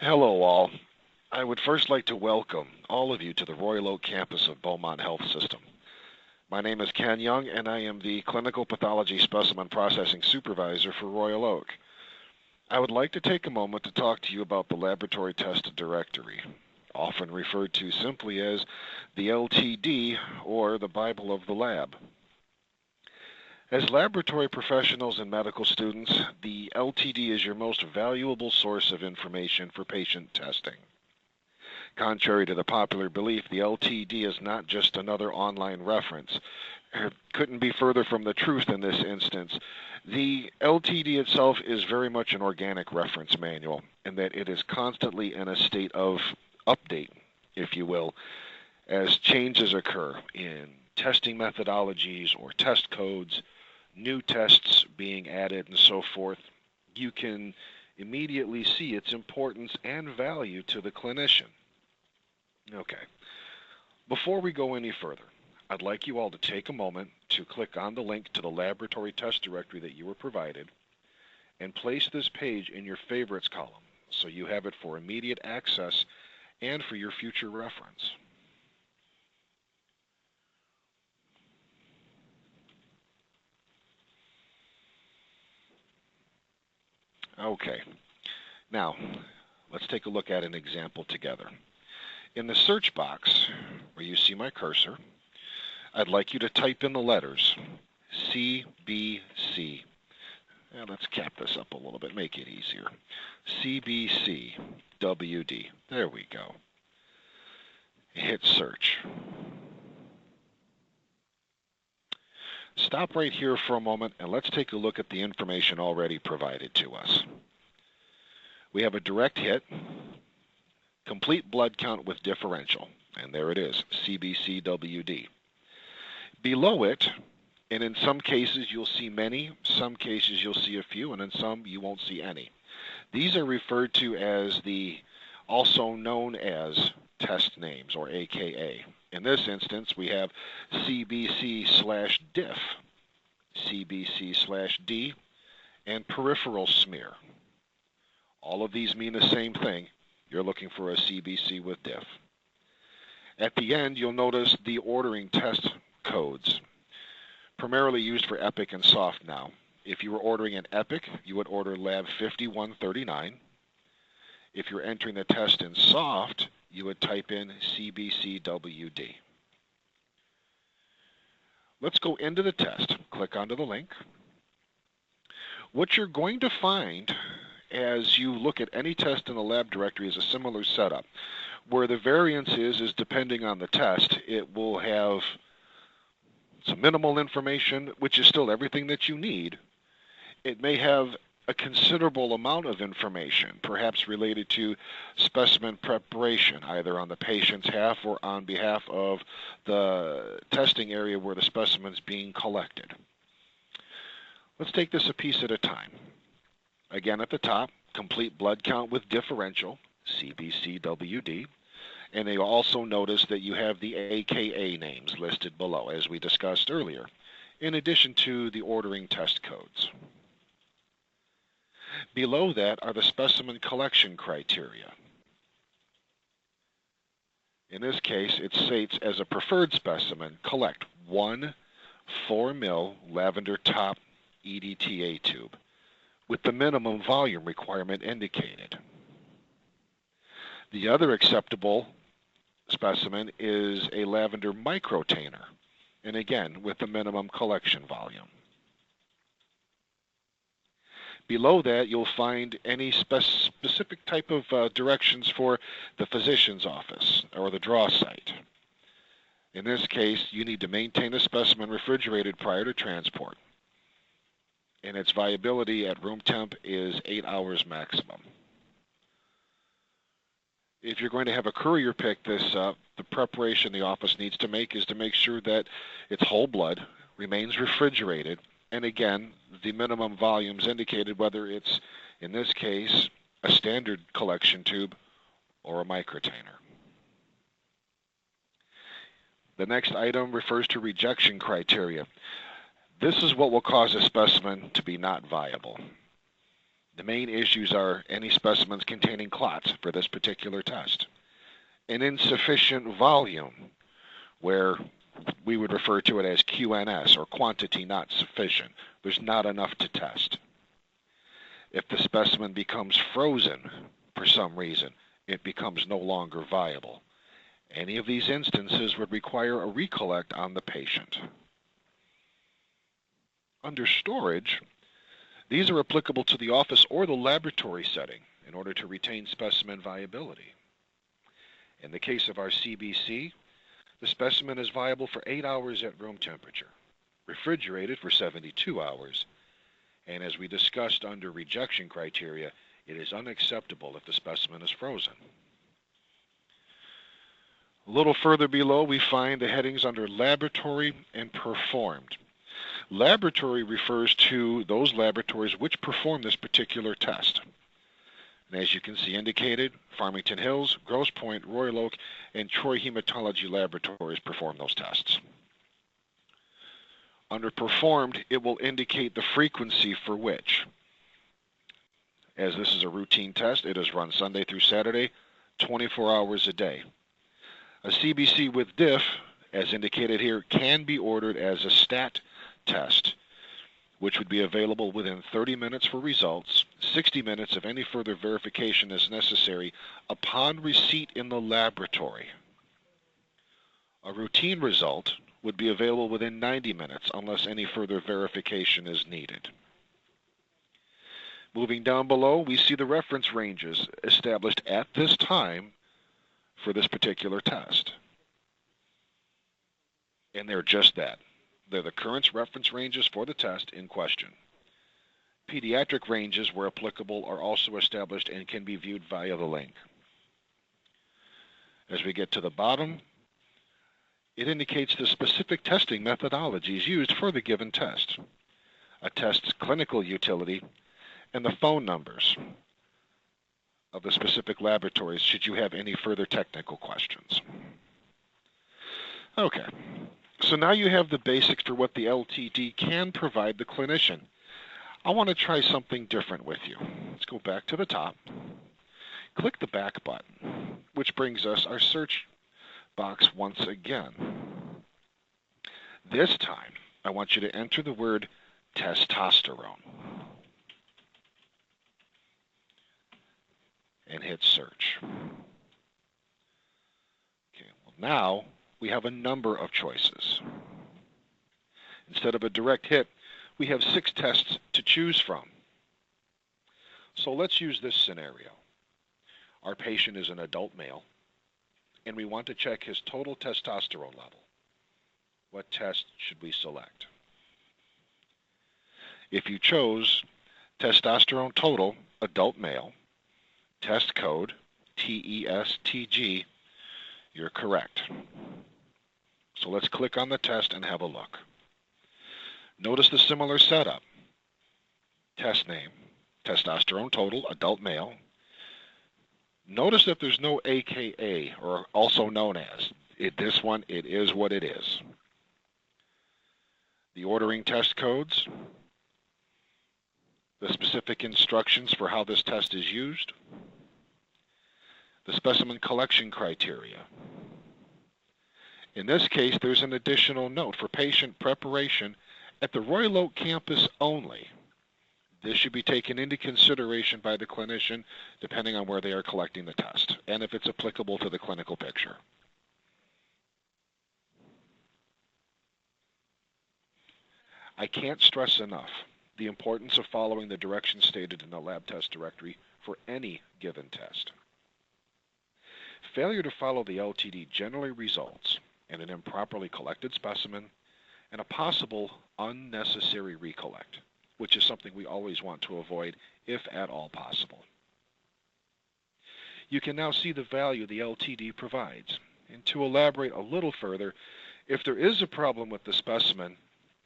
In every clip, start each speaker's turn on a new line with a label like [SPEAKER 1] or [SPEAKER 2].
[SPEAKER 1] Hello, all. I would first like to welcome all of you to the Royal Oak campus of Beaumont Health System. My name is Ken Young, and I am the Clinical Pathology Specimen Processing Supervisor for Royal Oak. I would like to take a moment to talk to you about the Laboratory Test Directory, often referred to simply as the LTD or the Bible of the Lab. As laboratory professionals and medical students, the LTD is your most valuable source of information for patient testing. Contrary to the popular belief, the LTD is not just another online reference. It couldn't be further from the truth in this instance. The LTD itself is very much an organic reference manual in that it is constantly in a state of update, if you will, as changes occur in testing methodologies or test codes, new tests being added, and so forth. You can immediately see its importance and value to the clinician. Okay, before we go any further, I'd like you all to take a moment to click on the link to the laboratory test directory that you were provided and place this page in your favorites column so you have it for immediate access and for your future reference. Okay, now let's take a look at an example together. In the search box where you see my cursor, I'd like you to type in the letters CBC. Now let's cap this up a little bit, make it easier. CBCWD. There we go. Hit search. Stop right here for a moment and let's take a look at the information already provided to us. We have a direct hit, complete blood count with differential, and there it is, CBCWD. Below it, and in some cases you'll see many, some cases you'll see a few, and in some you won't see any. These are referred to as the also known as test names, or AKA. In this instance, we have CBC/diff, CBC/D, and peripheral smear. All of these mean the same thing. You're looking for a CBC with diff. At the end, you'll notice the ordering test codes, primarily used for EPIC and SOFT now. If you were ordering an EPIC, you would order lab 5139. If you're entering the test in SOFT, you would type in CBCWD. Let's go into the test. Click onto the link. What you're going to find as you look at any test in the lab directory is a similar setup. Where the variance is depending on the test, it will have some minimal information, which is still everything that you need. It may have a considerable amount of information, perhaps related to specimen preparation, either on the patient's half or on behalf of the testing area where the specimen's being collected. Let's take this a piece at a time. Again, at the top, complete blood count with differential, CBCWD, and they also notice that you have the AKA names listed below, as we discussed earlier, in addition to the ordering test codes. Below that are the specimen collection criteria. In this case, it states as a preferred specimen, collect 1 4 ml lavender top EDTA tube, with the minimum volume requirement indicated. The other acceptable specimen is a lavender microtainer, and again, with the minimum collection volume. Below that, you'll find any specific type of directions for the physician's office or the draw site. In this case, you need to maintain a specimen refrigerated prior to transport, and its viability at room temp is 8 hours maximum. If you're going to have a courier pick this up, the preparation the office needs to make is to make sure that it's whole blood, remains refrigerated, and again, the minimum volumes indicated, whether it's, in this case, a standard collection tube or a microtainer. The next item refers to rejection criteria. This is what will cause a specimen to be not viable. The main issues are any specimens containing clots for this particular test, an insufficient volume, where we would refer to it as QNS, or quantity not sufficient. There's not enough to test. If the specimen becomes frozen for some reason, it becomes no longer viable. Any of these instances would require a recollect on the patient. Under storage, these are applicable to the office or the laboratory setting in order to retain specimen viability. In the case of our CBC, the specimen is viable for 8 hours at room temperature, refrigerated for 72 hours, and as we discussed under rejection criteria, it is unacceptable if the specimen is frozen. A little further below, we find the headings under laboratory and performed. Laboratory refers to those laboratories which perform this particular test. And as you can see indicated, Farmington Hills, Grosse Pointe, Royal Oak, and Troy Hematology Laboratories perform those tests. Under performed, it will indicate the frequency for which. As this is a routine test, it is run Sunday through Saturday, 24 hours a day. A CBC with DIF, as indicated here, can be ordered as a STAT test, which would be available within 30 minutes for results. 60 minutes if any further verification is necessary upon receipt in the laboratory. A routine result would be available within 90 minutes unless any further verification is needed. Moving down below, we see the reference ranges established at this time for this particular test. And they're just that. They're the current reference ranges for the test in question. Pediatric ranges, where applicable, are also established and can be viewed via the link. As we get to the bottom, it indicates the specific testing methodologies used for the given test, a test's clinical utility, and the phone numbers of the specific laboratories should you have any further technical questions. Okay, so now you have the basics for what the LTD can provide the clinician. I want to try something different with you. Let's go back to the top. Click the back button, which brings us our search box once again. This time, I want you to enter the word testosterone and hit search. Okay, well now we have a number of choices. Instead of a direct hit, we have 6 tests to choose from. So let's use this scenario. Our patient is an adult male, and we want to check his total testosterone level. What test should we select? If you chose testosterone total, adult male, test code, TESTG, you're correct. So let's click on the test and have a look. Notice the similar setup. Test name, testosterone total, adult male. Notice that there's no AKA, or also known as. This one, it is what it is. The ordering test codes, the specific instructions for how this test is used, the specimen collection criteria. In this case, there's an additional note for patient preparation at the Royal Oak campus only. This should be taken into consideration by the clinician depending on where they are collecting the test and if it's applicable to the clinical picture. I can't stress enough the importance of following the directions stated in the lab test directory for any given test. Failure to follow the LTD generally results in an improperly collected specimen and a possible unnecessary recollect, which is something we always want to avoid if at all possible. You can now see the value the LTD provides. And to elaborate a little further, if there is a problem with the specimen,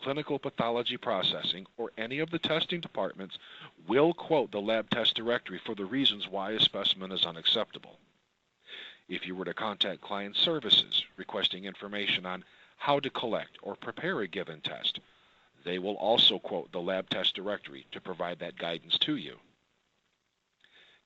[SPEAKER 1] clinical pathology processing or any of the testing departments will quote the lab test directory for the reasons why a specimen is unacceptable. If you were to contact client services requesting information on how to collect or prepare a given test, they will also quote the lab test directory to provide that guidance to you.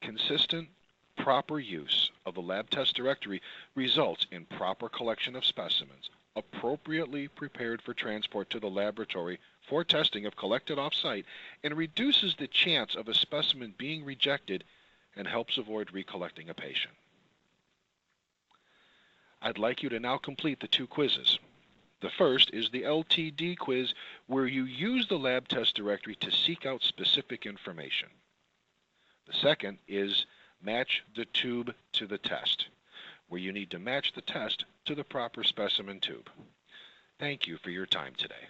[SPEAKER 1] Consistent, proper use of the lab test directory results in proper collection of specimens, appropriately prepared for transport to the laboratory for testing if collected off-site, and reduces the chance of a specimen being rejected and helps avoid recollecting a patient. I'd like you to now complete the 2 quizzes. The first is the LTD quiz, where you use the lab test directory to seek out specific information. The second is match the tube to the test, where you need to match the test to the proper specimen tube. Thank you for your time today.